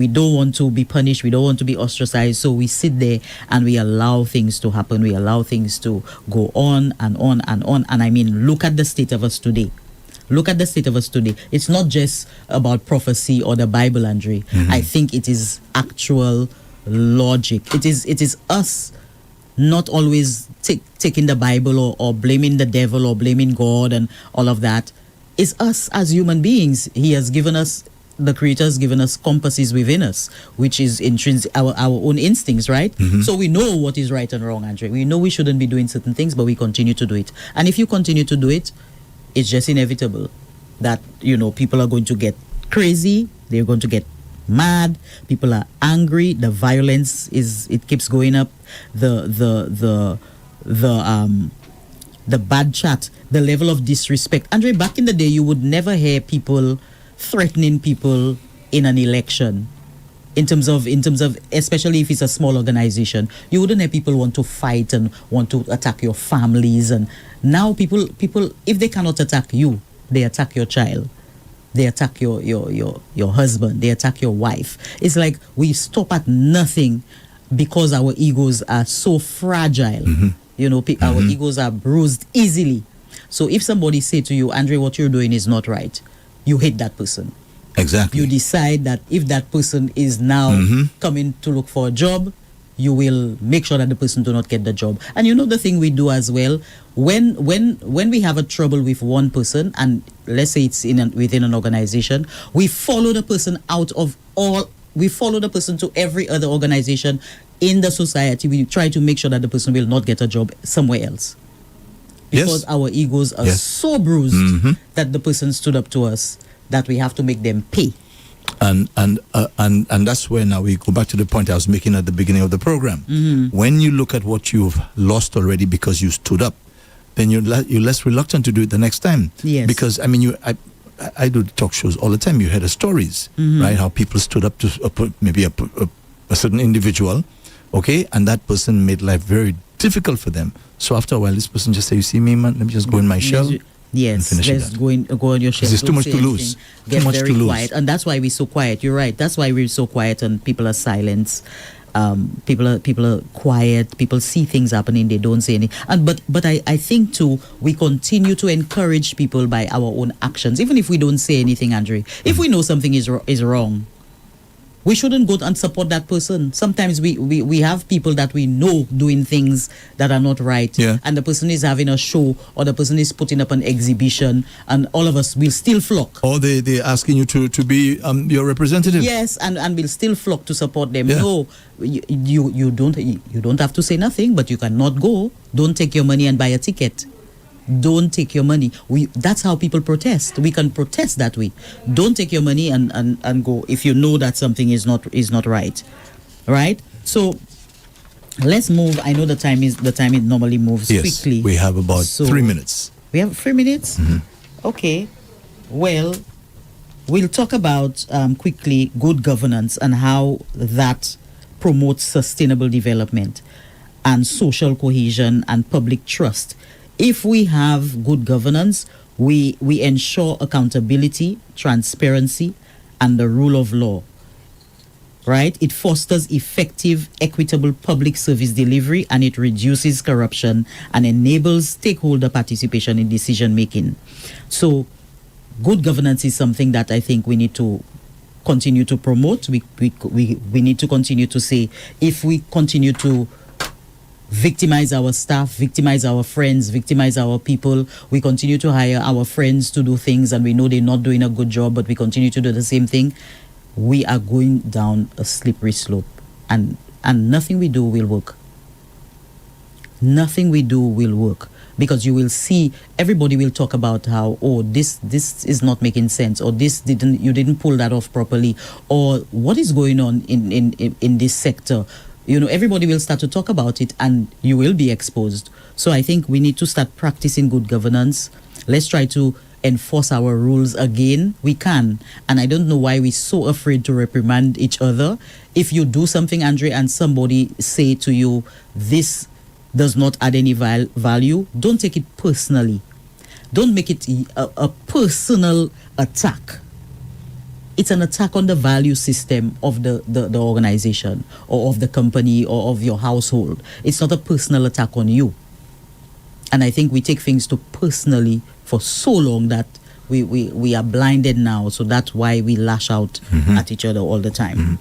don't want to be punished. We don't want to be ostracized. So we sit there and we allow things to happen. We allow things to go on and on and on. And I mean, look at the state of us today. Look at the state of us today. It's not just about prophecy or the Bible, Andre. I think it is actual logic. It is us not always taking the Bible or blaming the devil or blaming God and all of that. It's us as human beings. He has given us, the Creator has given us compasses within us, which is intrinsic, our own instincts, right? So we know what is right and wrong, Andre. We know we shouldn't be doing certain things, but we continue to do it. And if you continue to do it, it's just inevitable that, people are going to get crazy, they're going to get mad, people are angry, the violence it keeps going up, the bad chat, the level of disrespect. Andre, back in the day, you would never hear people threatening people in an election. In terms of, especially if it's a small organization, you wouldn't have people want to fight and want to attack your families. And now people, if they cannot attack you, they attack your child, they attack your husband, they attack your wife. It's like we stop at nothing because our egos are so fragile. Our egos are bruised easily. So if somebody say to you, Andre, what you're doing is not right, you hate that person. Exactly. You decide that if that person is now coming to look for a job, you will make sure that the person do not get the job. And the thing we do as well, when we have a trouble with one person, and let's say it's within an organization, we follow the person out of all we follow the person to every other organization in the society. We try to make sure that the person will not get a job somewhere else. Because our egos are so bruised that the person stood up to us that we have to make them pay. And that's where now we go back to the point I was making at the beginning of the program. When you look at what you've lost already because you stood up, then you're less reluctant to do it the next time. Yes. Because, I mean, I do talk shows all the time. You hear the stories, right? How people stood up to maybe a certain individual, okay? And that person made life very difficult for them. So after a while, this person just say, you see me, man, let me just go in my shell. Yes, let's go on your shell. There's too much to lose. Get too much very to quiet. And that's why we're so quiet. You're right. That's why we're so quiet and people are silent. People are quiet. People see things happening. They don't say anything. And but I think too, we continue to encourage people by our own actions, even if we don't say anything, Andre. If we know something is wrong, we shouldn't go and support that person. Sometimes we have people that we know doing things that are not right, and the person is having a show or the person is putting up an exhibition, and all of us will still flock. Or they're asking you to be your representative. Yes, and we'll still flock to support them. No, you don't have to say nothing, but you cannot go. Don't take your money and buy a ticket. Don't take your money. That's how people protest. We can protest that way. Don't take your money and go if you know that something is not right. Right? So let's move. I know the time it normally moves quickly. We have about 3 minutes. We have 3 minutes? Okay. Well, we'll talk about quickly good governance and how that promotes sustainable development and social cohesion and public trust. If we have good governance, we ensure accountability, transparency, and the rule of law. Right? It fosters effective, equitable public service delivery, and it reduces corruption and enables stakeholder participation in decision making. So, good governance is something that I think we need to continue to promote. We need to continue to say, if we continue to victimize our staff, victimize our friends, victimize our people, we continue to hire our friends to do things and we know they're not doing a good job, but we continue to do the same thing, we are going down a slippery slope, and nothing we do will work. Nothing we do will work, because you will see everybody will talk about how, oh, this is not making sense, or you didn't pull that off properly, or what is going on in this sector. You know, everybody will start to talk about it and you will be exposed. So I think we need to start practicing good governance. Let's try to enforce our rules again. We can. And I don't know why we're so afraid to reprimand each other. If you do something, Andre, and somebody say to you, this does not add any value, don't take it personally. Don't make it a personal attack. It's an attack on the value system of the organization or of the company or of your household. It's not a personal attack on you. And I think we take things too personally for so long that we are blinded now. So that's why we lash out at each other all the time.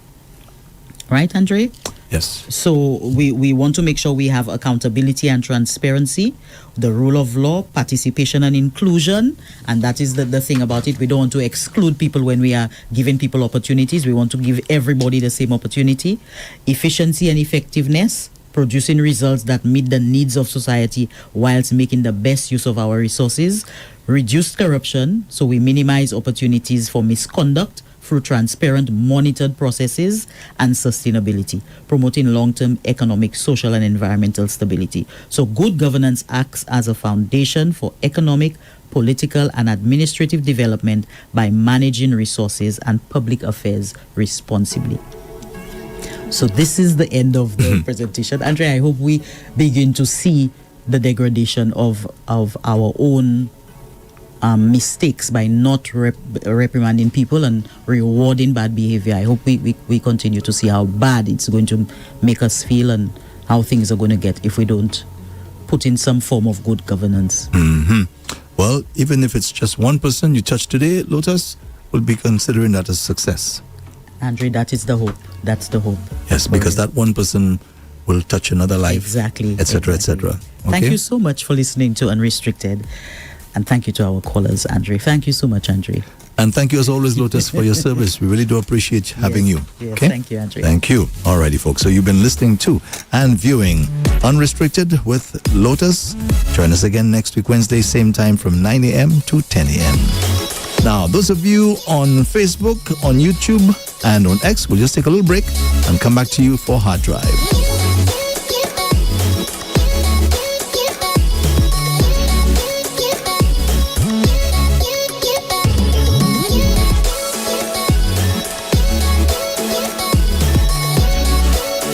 Right, Andre? Yes. So we want to make sure we have accountability and transparency, the rule of law, participation and inclusion. And that is the thing about it. We don't want to exclude people when we are giving people opportunities. We want to give everybody the same opportunity. Efficiency and effectiveness, producing results that meet the needs of society whilst making the best use of our resources. Reduced corruption, so we minimize opportunities for misconduct through transparent, monitored processes, and sustainability, promoting long-term economic, social, and environmental stability. So good governance acts as a foundation for economic, political, and administrative development by managing resources and public affairs responsibly. So this is the end of the presentation. Andre, I hope we begin to see the degradation of our own mistakes by not reprimanding people and rewarding bad behavior. I hope we continue to see how bad it's going to make us feel and how things are going to get if we don't put in some form of good governance. Well, even if it's just one person you touch today, Lotus, we'll be considering that as success. Andre, that is the hope. That's the hope. Yes, because that one person will touch another life. Exactly. Etc., etc. Okay? Thank you so much for listening to Unrestricted. And thank you to our callers, Andre. Thank you so much, Andre. And thank you as always, Lotus, for your service. We really do appreciate having you. Yes, thank you, Andrew. Thank you. Alrighty, folks. So you've been listening to and viewing Unrestricted with Lotus. Join us again next week, Wednesday, same time from 9 a.m. to 10 a.m. Now, those of you on Facebook, on YouTube, and on X, we'll just take a little break and come back to you for Hard Drive.